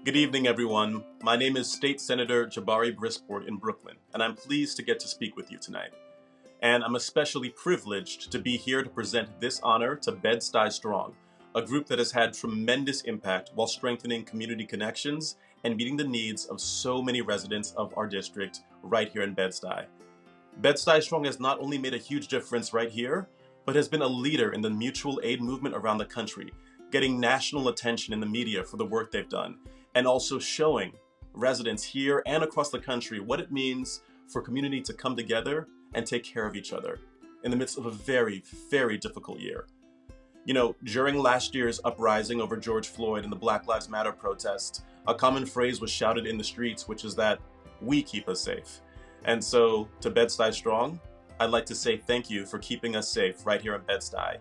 Good evening, everyone. My name is State Senator JABARI BRISPORT in Brooklyn, and I'm pleased to get to speak with you tonight. And I'm especially privileged to be here to present this honor to Bed-Stuy Strong, a group that has had tremendous impact while strengthening community connections and meeting the needs of so many residents of our district right here in Bed-Stuy. Bed-Stuy Strong has not only made a huge difference right here, but has been a leader in the mutual aid movement around the country, getting national attention in the media for the work they've done, and also showing residents here and across the country what it means for community to come together and take care of each other in the midst of a very, very difficult year. You know, during last year's uprising over George Floyd and the Black Lives Matter protest, a common phrase was shouted in the streets, which is that we keep us safe. And so to Bed-Stuy Strong, I'd like to say thank you for keeping us safe right here in Bed-Stuy.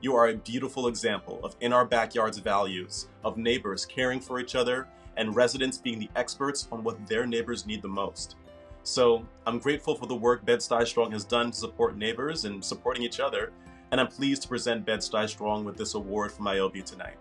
You are a beautiful example of in our backyards values, of neighbors caring for each other, and residents being the experts on what their neighbors need the most. So I'm grateful for the work Bed-Stuy Strong has done to support neighbors and supporting each other, and I'm pleased to present Bed-Stuy Strong with this award from ioby tonight.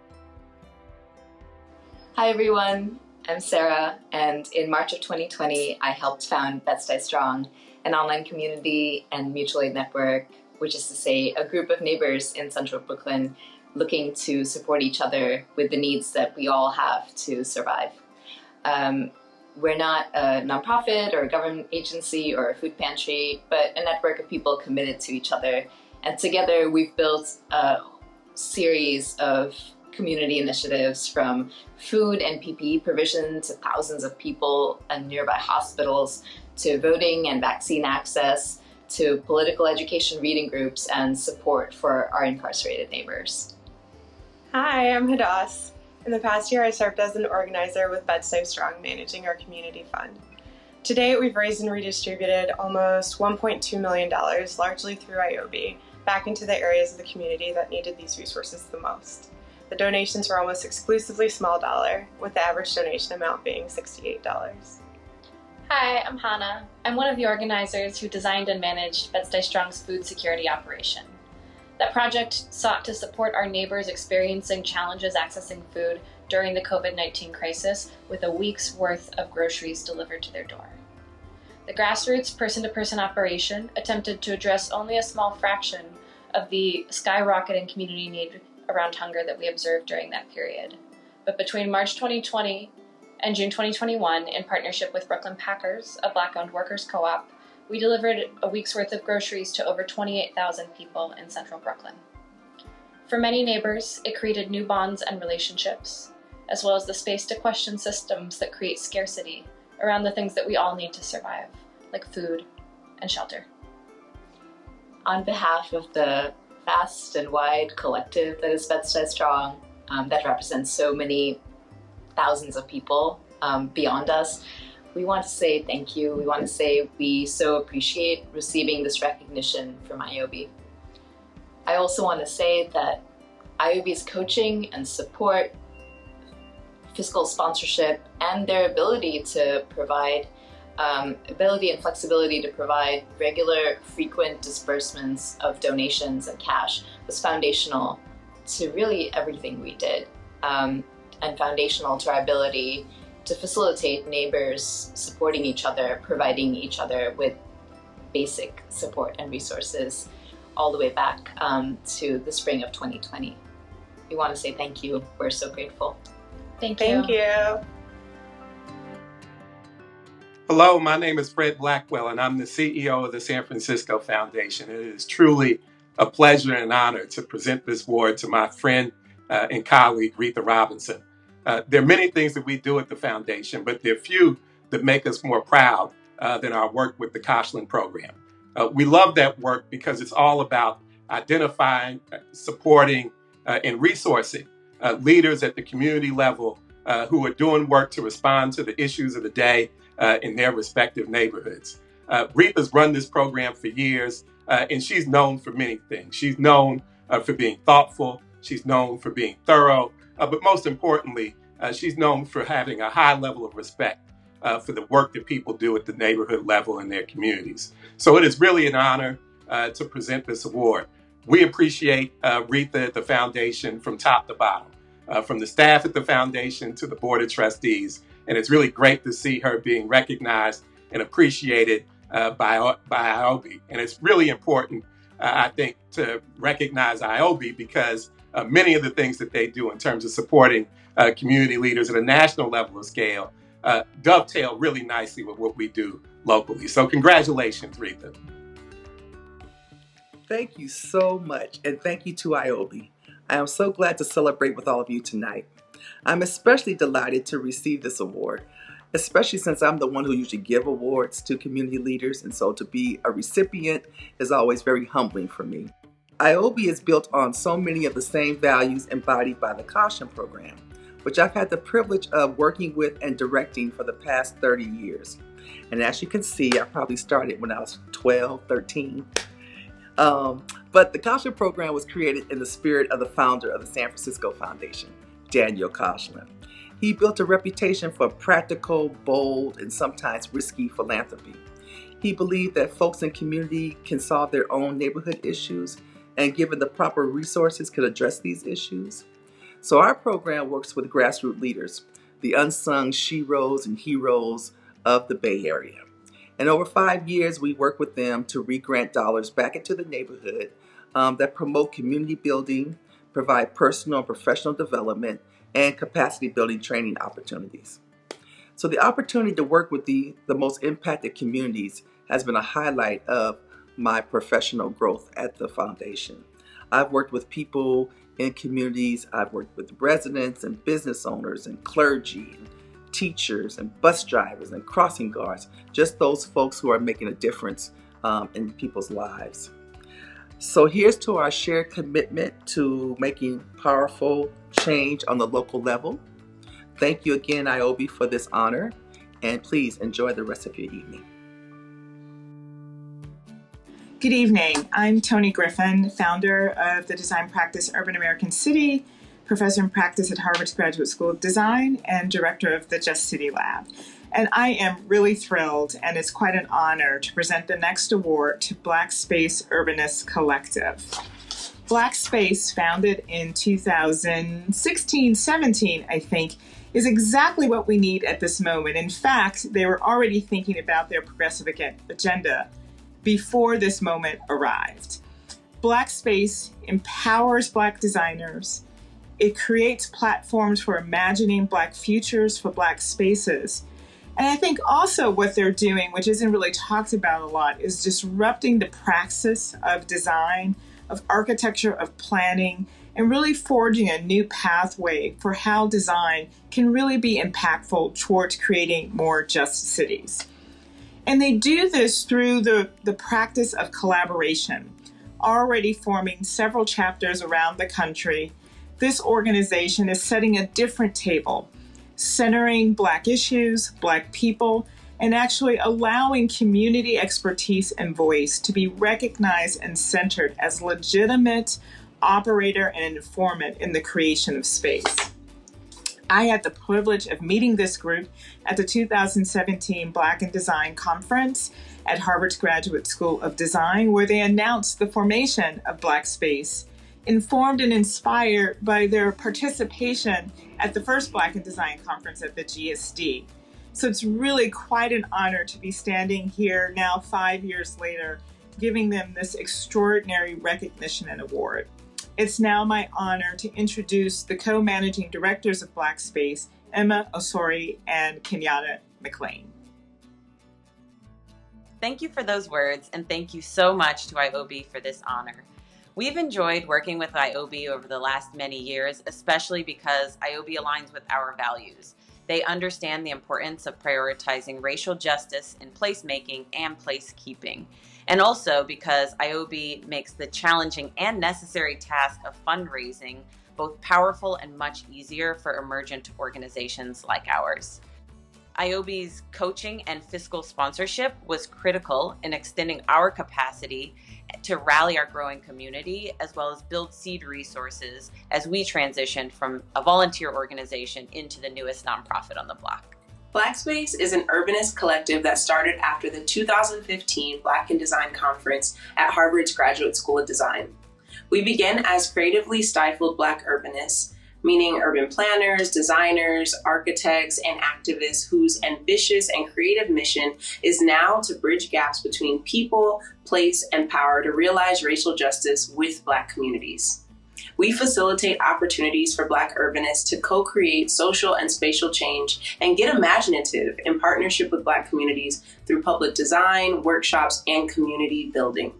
Hi everyone, I'm Sarah, and in March of 2020, I helped found Bed-Stuy Strong, an online community and mutual aid network, which is to say a group of neighbors in central Brooklyn looking to support each other with the needs that we all have to survive. We're not a nonprofit or a government agency or a food pantry, but a network of people committed to each other. And together we've built a series of community initiatives, from food and PPE provision to thousands of people in nearby hospitals, to voting and vaccine access, to political education reading groups and support for our incarcerated neighbors. Hi, I'm Hadass. In the past year, I served as an organizer with Bed-Stuy Strong, managing our community fund. To date, we've raised and redistributed almost $1.2 million, largely through ioby, back into the areas of the community that needed these resources the most. The donations were almost exclusively small dollar, with the average donation amount being $68. Hi, I'm Hannah. I'm one of the organizers who designed and managed Bed-Stuy Strong's food security operation. That project sought to support our neighbors experiencing challenges accessing food during the COVID-19 crisis with a week's worth of groceries delivered to their door. The grassroots person-to-person operation attempted to address only a small fraction of the skyrocketing community need around hunger that we observed during that period. But between March 2020 and June 2021, in partnership with Brooklyn Packers, a Black-owned workers co-op, we delivered a week's worth of groceries to over 28,000 people in central Brooklyn. For many neighbors, it created new bonds and relationships, as well as the space to question systems that create scarcity around the things that we all need to survive, like food and shelter. On behalf of the vast and wide collective that is Bed-Stuy Strong, that represents so many thousands of people beyond us, we want to say thank you. We want to say we so appreciate receiving this recognition from ioby. I also want to say that ioby's coaching and support, fiscal sponsorship, and their ability to provide ability and flexibility to provide regular, frequent disbursements of donations and cash was foundational to really everything we did, and foundational to our ability to facilitate neighbors supporting each other, providing each other with basic support and resources all the way back to the spring of 2020. We want to say thank you. We're so grateful. Thank you. Thank you. Hello, my name is Fred Blackwell, and I'm the CEO of the San Francisco Foundation. It is truly a pleasure and honor to present this award to my friend and colleague, Retha Robinson. There are many things that we do at the foundation, but there are few that make us more proud than our work with the Koshland program. We love that work because it's all about identifying, supporting, and resourcing leaders at the community level who are doing work to respond to the issues of the day in their respective neighborhoods. Retha's run this program for years, and she's known for many things. She's known for being thoughtful. She's known for being thorough. But most importantly, she's known for having a high level of respect for the work that people do at the neighborhood level in their communities. So it is really an honor to present this award. We appreciate Retha at the foundation from top to bottom. from the staff at the foundation to the board of trustees. And it's really great to see her being recognized and appreciated by ioby. And it's really important, I think, to recognize ioby because many of the things that they do in terms of supporting community leaders at a national level of scale dovetail really nicely with what we do locally. So congratulations, Retha. Thank you so much, and thank you to ioby. I am so glad to celebrate with all of you tonight. I'm especially delighted to receive this award, especially since I'm the one who usually give awards to community leaders, and so to be a recipient is always very humbling for me. ioby is built on so many of the same values embodied by the Caution program, which I've had the privilege of working with and directing for the past 30 years. And as you can see, I probably started when I was 12, 13. But the Caution program was created in the spirit of the founder of the San Francisco Foundation, Daniel Caution. He built a reputation for practical, bold, and sometimes risky philanthropy. He believed that folks in community can solve their own neighborhood issues and given the proper resources could address these issues. So our program works with grassroots leaders, the unsung sheroes and heroes of the Bay Area. And over 5 years, we work with them to re-grant dollars back into the neighborhood that promote community building, provide personal and professional development, and capacity building training opportunities. So the opportunity to work with the most impacted communities has been a highlight of my professional growth at the foundation. I've worked with people in communities, I've worked with residents and business owners and clergy, and teachers and bus drivers and crossing guards, just those folks who are making a difference in people's lives. So here's to our shared commitment to making powerful change on the local level. Thank you again, ioby, for this honor, and please enjoy the rest of your evening. Good evening. I'm Toni Griffin, founder of the design practice Urban American City, professor in practice at Harvard's Graduate School of Design, and director of the Just City Lab. And I am really thrilled, and it's quite an honor to present the next award to BlackSpace Urbanist Collective. BlackSpace, founded in 2016-17, I think, is exactly what we need at this moment. In fact, they were already thinking about their progressive agenda before this moment arrived. BlackSpace empowers Black designers. It creates platforms for imagining Black futures for Black spaces. And I think also what they're doing, which isn't really talked about a lot, is disrupting the praxis of design, of architecture, of planning, and really forging a new pathway for how design can really be impactful towards creating more just cities. And they do this through the practice of collaboration, already forming several chapters around the country. This organization is setting a different table, centering Black issues, Black people, and actually allowing community expertise and voice to be recognized and centered as legitimate operator and informant in the creation of space. I had the privilege of meeting this group at the 2017 Black in Design Conference at Harvard's Graduate School of Design, where they announced the formation of BlackSpace, informed and inspired by their participation at the first Black in Design Conference at the GSD. So it's really quite an honor to be standing here now 5 years later, giving them this extraordinary recognition and award. It's now my honor to introduce the co-managing directors of BlackSpace, Emma Osori and Kenyatta McLean. Thank you for those words, and thank you so much to ioby for this honor. We've enjoyed working with ioby over the last many years, especially because ioby aligns with our values. They understand the importance of prioritizing racial justice in placemaking and placekeeping. And also because ioby makes the challenging and necessary task of fundraising both powerful and much easier for emergent organizations like ours. ioby's coaching and fiscal sponsorship was critical in extending our capacity to rally our growing community, as well as build seed resources as we transitioned from a volunteer organization into the newest nonprofit on the block. BlackSpace is an urbanist collective that started after the 2015 Black in Design Conference at Harvard's Graduate School of Design. We began as creatively stifled Black urbanists, meaning urban planners, designers, architects, and activists whose ambitious and creative mission is now to bridge gaps between people, place, and power to realize racial justice with Black communities. We facilitate opportunities for Black urbanists to co-create social and spatial change and get imaginative in partnership with Black communities through public design, workshops, and community building.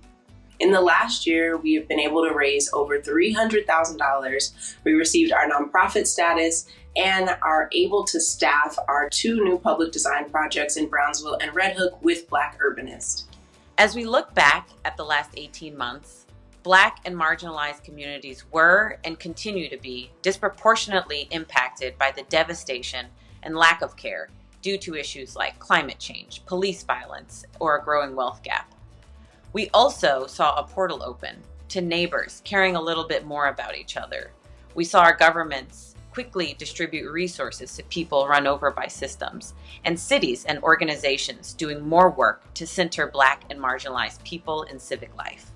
In the last year, we have been able to raise over $300,000. We received our nonprofit status and are able to staff our 2 new public design projects in Brownsville and Red Hook with Black urbanists. As we look back at the last 18 months, Black and marginalized communities were and continue to be disproportionately impacted by the devastation and lack of care due to issues like climate change, police violence, or a growing wealth gap. We also saw a portal open to neighbors caring a little bit more about each other. We saw our governments quickly distribute resources to people run over by systems, and cities and organizations doing more work to center Black and marginalized people in civic life.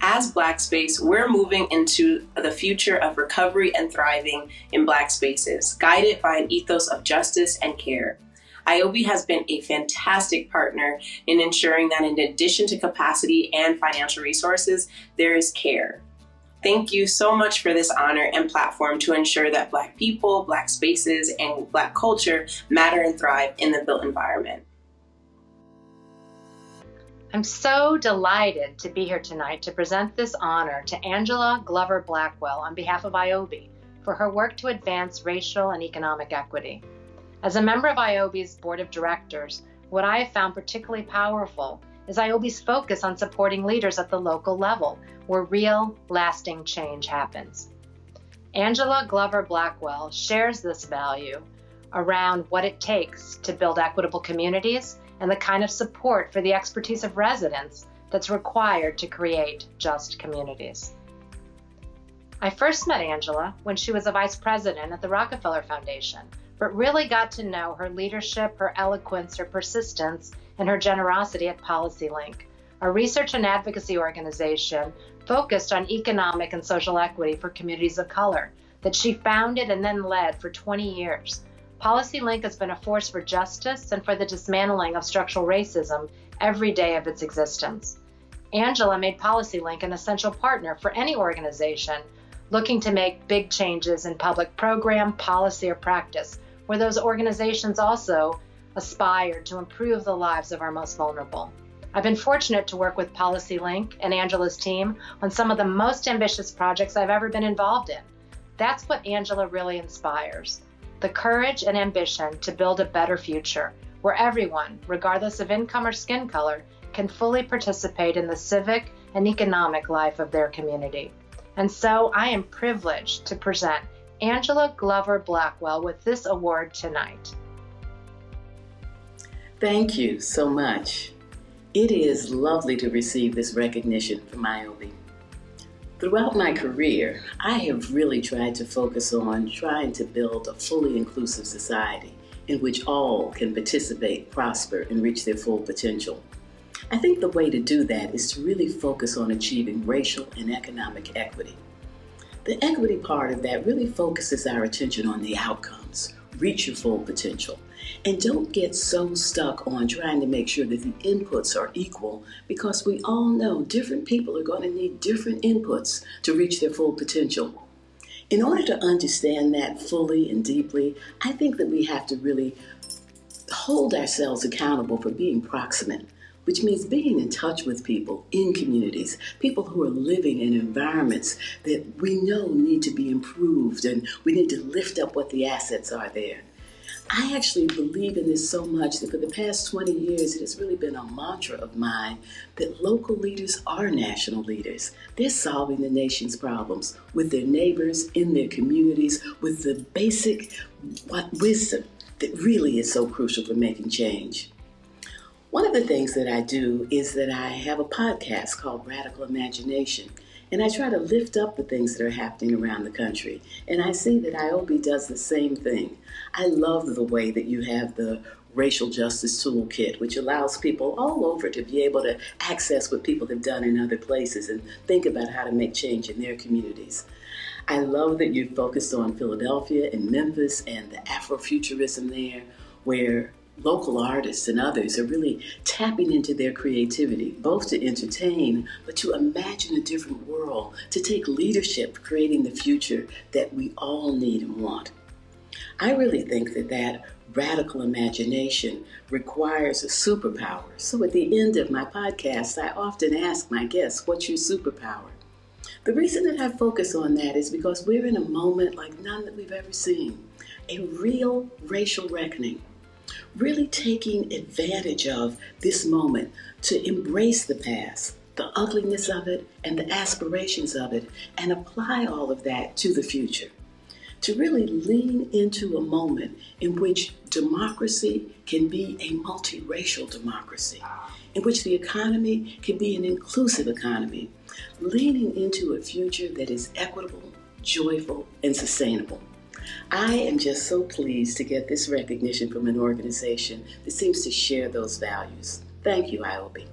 As BlackSpace, we're moving into the future of recovery and thriving in Black spaces, guided by an ethos of justice and care. ioby has been a fantastic partner in ensuring that in addition to capacity and financial resources, there is care. Thank you so much for this honor and platform to ensure that Black people, Black spaces, and Black culture matter and thrive in the built environment. I'm so delighted to be here tonight to present this honor to Angela Glover Blackwell on behalf of ioby for her work to advance racial and economic equity. As a member of ioby's board of directors, what I have found particularly powerful is ioby's focus on supporting leaders at the local level where real, lasting change happens. Angela Glover Blackwell shares this value around what it takes to build equitable communities and the kind of support for the expertise of residents that's required to create just communities. I first met Angela when she was a vice president at the Rockefeller Foundation, but really got to know her leadership, her eloquence, her persistence, and her generosity at PolicyLink, a research and advocacy organization focused on economic and social equity for communities of color that she founded and then led for 20 years. PolicyLink has been a force for justice and for the dismantling of structural racism every day of its existence. Angela made PolicyLink an essential partner for any organization looking to make big changes in public program, policy, or practice, where those organizations also aspire to improve the lives of our most vulnerable. I've been fortunate to work with PolicyLink and Angela's team on some of the most ambitious projects I've ever been involved in. That's what Angela really inspires. The courage and ambition to build a better future where everyone, regardless of income or skin color, can fully participate in the civic and economic life of their community. And so I am privileged to present Angela Glover Blackwell with this award tonight. Thank you so much. It is lovely to receive this recognition from ioby. Throughout my career, I have really tried to focus on trying to build a fully inclusive society in which all can participate, prosper, and reach their full potential. I think the way to do that is to really focus on achieving racial and economic equity. The equity part of that really focuses our attention on the outcomes, reach your full potential, and don't get so stuck on trying to make sure that the inputs are equal, because we all know different people are going to need different inputs to reach their full potential. In order to understand that fully and deeply, I think that we have to really hold ourselves accountable for being proximate, which means being in touch with people in communities, people who are living in environments that we know need to be improved, and we need to lift up what the assets are there. I actually believe in this so much that for the past 20 years, it has really been a mantra of mine that local leaders are national leaders. They're solving the nation's problems with their neighbors, in their communities, with the basic wisdom that really is so crucial for making change. One of the things that I do is that I have a podcast called Radical Imagination, and I try to lift up the things that are happening around the country. And I see that ioby does the same thing. I love the way that you have the Racial Justice Toolkit, which allows people all over to be able to access what people have done in other places and think about how to make change in their communities. I love that you focused on Philadelphia and Memphis and the Afrofuturism there, where local artists and others are really tapping into their creativity, both to entertain, but to imagine a different world, to take leadership, creating the future that we all need and want. I really think that radical imagination requires a superpower. So at the end of my podcast, I often ask my guests, what's your superpower? The reason that I focus on that is because we're in a moment like none that we've ever seen, a real racial reckoning, really taking advantage of this moment to embrace the past, the ugliness of it, and the aspirations of it, and apply all of that to the future. To really lean into a moment in which democracy can be a multiracial democracy, in which the economy can be an inclusive economy, leaning into a future that is equitable, joyful, and sustainable. I am just so pleased to get this recognition from an organization that seems to share those values. Thank you, ioby.